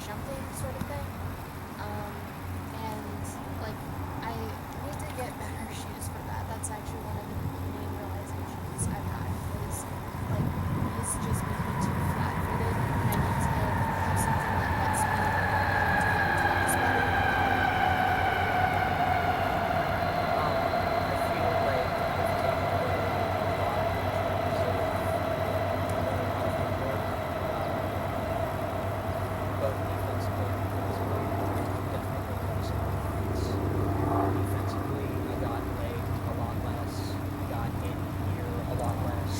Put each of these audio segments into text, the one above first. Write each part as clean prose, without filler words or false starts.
jumping sort of thing. And like I need to get better shoes for that. That's actually one of the main realizations I've had is like these just make me too flat-footed. I need to have something that lets me do the tops better. I feel like I've taken away a lot in terms of both defensively and offensively. Definitely noticed some offense. Defensively, I got legged a lot less. I got in here a lot less.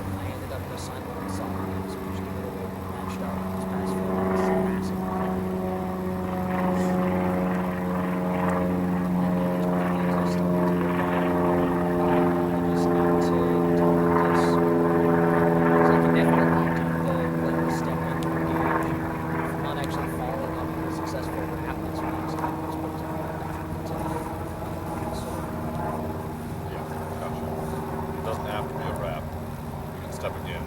And I ended up with a sign one soccer games, which give it away matched out this past 4 months. Massive Yeah, gotcha. It doesn't have to be a rep. You can step again.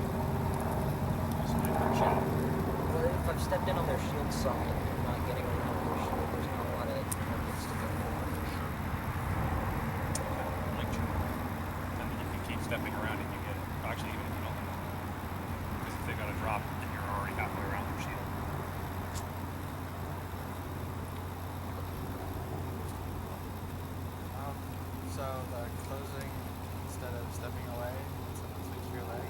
Just make them shot. Well, if I've stepped in on their shield side and not getting around their shield, there's not a lot of targets to go for. Like, and then you can keep stepping around and you get it. Actually, even if you don't, because if they got a drop, then you're already halfway around their shield. So the closing instead of stepping away, someone switch your leg,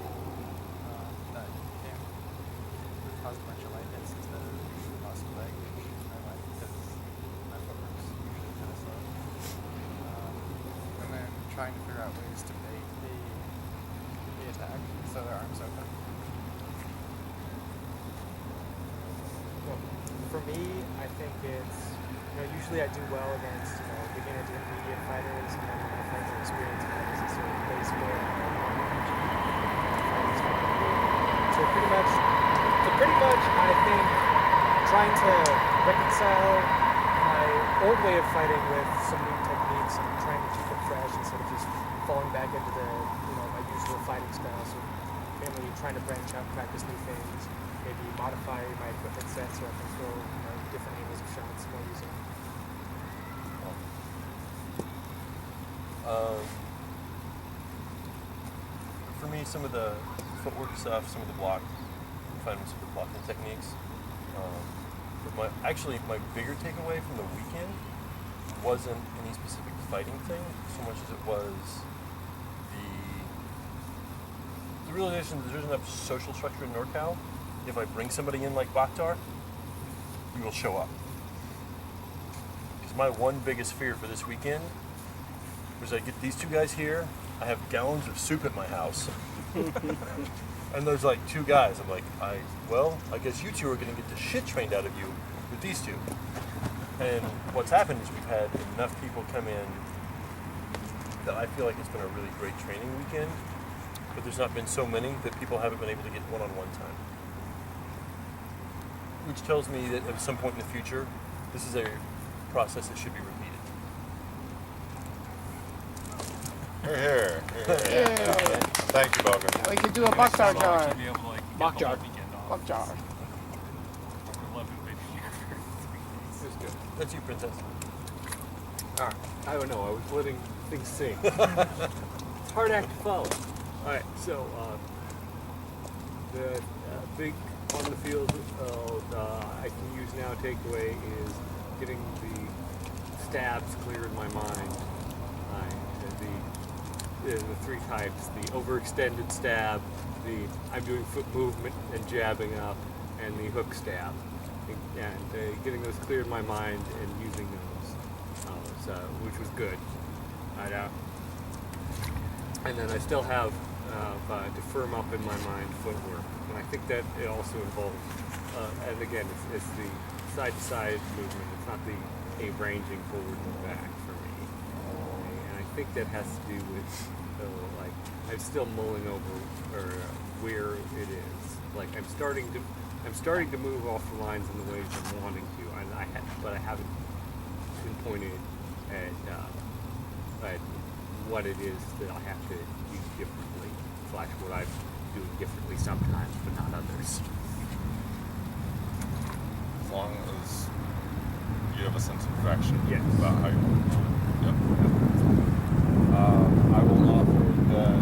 that came caused a bunch of light hits instead of lost a leg, which I like because my footwork's usually kind of slow. And then trying to figure out ways to bait the attack so their arms open. Well, for me, I think it's, usually I do well against, beginner to intermediate fighters, and then my friends are experienced fighters, it's sort of place where So pretty much, I think trying to reconcile my old way of fighting with some new techniques and trying to keep it fresh instead of just falling back into the, my usual fighting style. So mainly trying to branch out, practice new things, maybe modify my equipment set so I can throw different angles of shots more easily. For me, some of the footwork stuff, some of the finding some of the blocking techniques. But my bigger takeaway from the weekend wasn't any specific fighting thing, so much as it was the realization that there's enough social structure in NorCal. If I bring somebody in like Bkdr, you will show up. Because my one biggest fear for this weekend was I get these two guys here, I have gallons of soup at my house, and there's like two guys. I'm like, I guess you two are going to get the shit trained out of you with these two. And what's happened is we've had enough people come in that I feel like it's been a really great training weekend, but there's not been so many that people haven't been able to get one-on-one time. Which tells me that at some point in the future, this is a process that should be repeated. Here. Thank you, Bogan. We could do a Bkdr jar. Be able to, like, get the Bkdr. whole weekend off. Bkdr. Or 11 maybe. That's good. That's you, Princess. Alright, I don't know, I was letting things sink. It's a hard act to follow. Alright, so, the big on the field I can use now takeaway is getting the stabs clear in my mind. The three types, the overextended stab, I'm doing foot movement and jabbing up, and the hook stab. And getting those clear in my mind and using those, which was good. And then I still have to firm up in my mind footwork. And I think that it also involves, and again, it's the side-to-side movement. It's not the ranging forward and back for me. And I think that has to do with, I'm still mulling over where it is. Like I'm starting to move off the lines in the ways I'm wanting to, but I haven't pinpointed at what it is that I have to do differently, / what I've do it differently sometimes, but not others. As long as you have a sense of direction Yes. about how you want to do it. Yep. I will offer that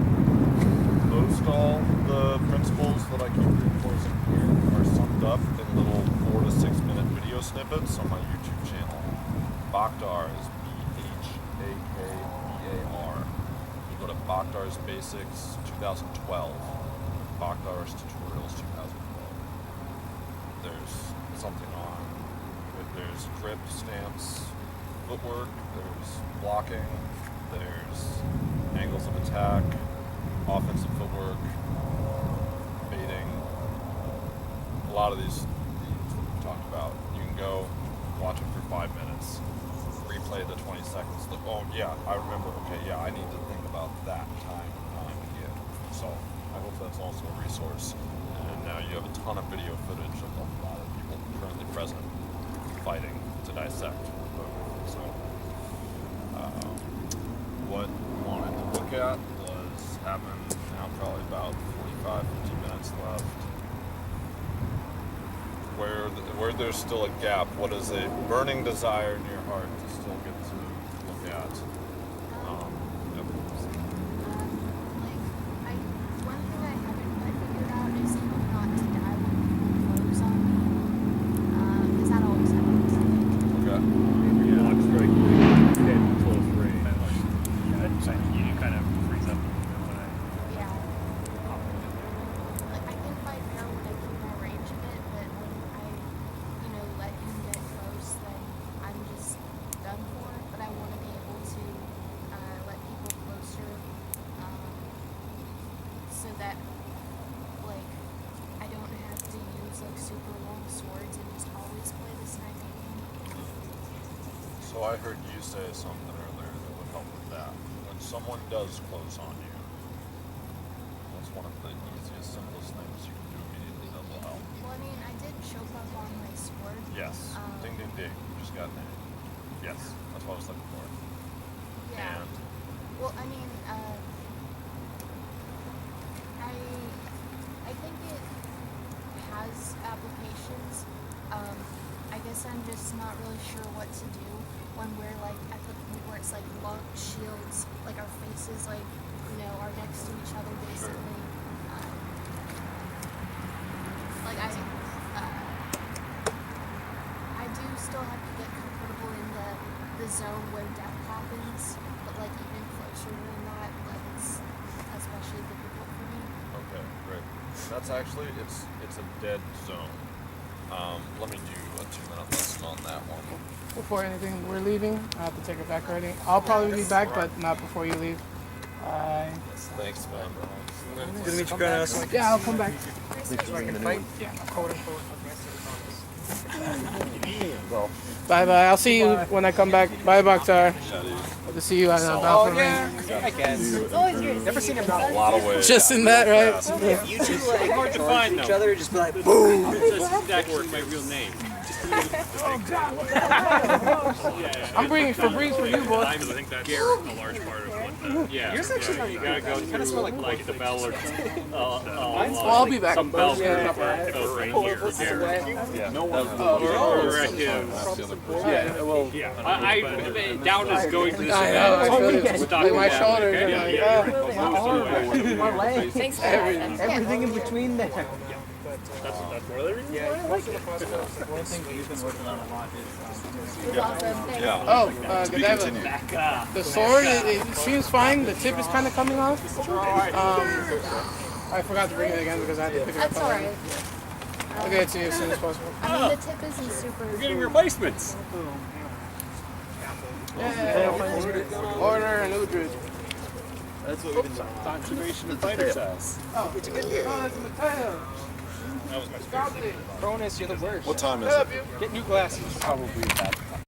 most all the principles that I keep reinforcing here are summed up in little 4 to 6 minute video snippets on my YouTube channel. Bkdr is Bhakdar. You go to Bkdar's Basics 2012. Bkdar's Tutorials 2012. There's something on. There's grip, stance, footwork. There's blocking. There's angles of attack, offensive footwork, baiting. A lot of these we talked about. You can go watch it for 5 minutes, replay the 20 seconds. Look, oh yeah, I remember. Okay, yeah, I need to think about that time and time again. So I hope that's also a resource. And now you have a ton of video footage of a lot of people currently present fighting to dissect. So what we wanted to look at was having now probably about 45, 50 minutes left. Where there's still a gap, what is a burning desire in your heart to still get to look at? Yep. One thing I haven't quite figured out is not to die when people close on me. Because that always happens. Okay. Block strike, dead close range. You kind of freeze up when I Yeah. Like I can fight better when I keep more range of it, but when I, let him get close, then I'm just done for. But I want to be able to let people closer, so that I don't have to use super long swords and just always play the sniping game. So I heard you say something earlier that would help with that. When someone does close on you, that's one of the easiest, simplest things you can do immediately that will help. Well, I mean, I did choke up on my sword. Yes. Ding, ding, ding. You just got named. Yes. That's what I was looking for. Yeah. And Well, I mean, I think it has applications. I guess I'm just not really sure what to do when we're at the point where it's locked shields, our faces are next to each other basically. I do still have to get comfortable in the zone where death happens, but even closer than that, it's especially difficult for me. okay, great. That's actually it's a dead zone. Let me do a 2-minute lesson on that one. Before anything, we're leaving. I have to take it back already. I'll probably be back, but not before you leave. Thanks, man. Good to meet you, Chronos. Yeah, I'll come back. Yeah, quote unquote Bye bye. I'll see you when I come back. Bye, Bkdr. Hope to see you at Balfour Ring. I guess. Never seen him A lot of ways. Just in that, right? You two Hard to find each though. other, just be like, boom. That's actually my real name. I'm bringing Febreze for you, boy. I think that's a large part of what the Yeah, you gotta go to like the bell or I'll be back. some bell Yeah. right here. No one. Or right here. Yeah, well, I down is going to this I know. I feel it. We're Like talking my about- shoulders are yeah, like, Thanks for everything in between there. that's one of the reasons. One thing that you've been working on a lot is Awesome. Thanks. Yeah. oh, To be Godiva. continued. The sword, it seems fine. The tip is kind of coming off. I forgot to bring it again because I had to pick it up. That's alright. I'll get it to you as soon as possible. I mean, the tip isn't super. We're getting replacements. Yeah. Order an Udrid. That's what we've been talking. Conservation of fighter size. Oh, that's Mateo. That was my spirit. Stop it. Cronus, you're the worst. What time is Help it? you. Get new glasses. Probably that.